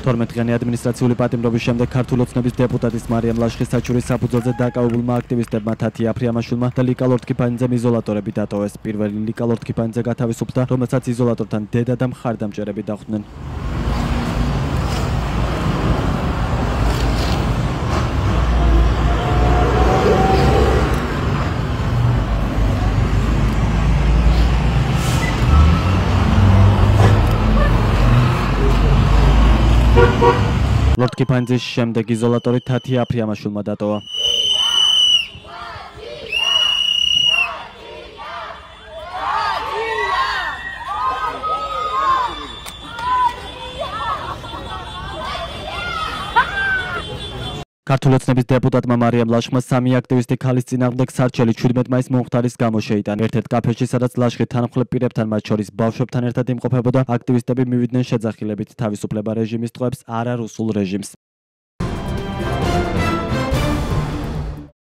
12-დღიანი ადმინისტრაციული პატიმრობის შემდეგ ქართული ოცნების დეპუტატის მარიამ ლაშხის საჩურის საფუძველზე დაკავებულმა აქტივისტებმა თათი აფრიამაშვილმა და ლიკა ლორთქიფანიძემ იზოლატორები დატოვეს. პირველი ლიკა ლორთქიფანიძე გათავისუფლდა, რომელსაც იზოლატორთან დედა და მხარდამჭერები დახვდნენ. ლორთქიფანიძის შემდეგ იზოლატორი თათი აფრიამაშვილმა დატოვა. ქართული ოცნების დეპუტატმა მარიამ ლაშხმა 3 აქტივისტი ქალის წინააღმდეგ სარჩელი 17 მაისს მომხდარის გამო შეიტანა. ერთ-ერთ კაფეში, სადაც ლაშხი თანმხლებ პირებთან, მათ შორის ბავშვებთან ერთად იმყოფებოდა, აქტივისტები მივიდნენ შეძახილებით თავისუფლება რეჟიმის ტყვებს, არა რუსულ რეჟიმს.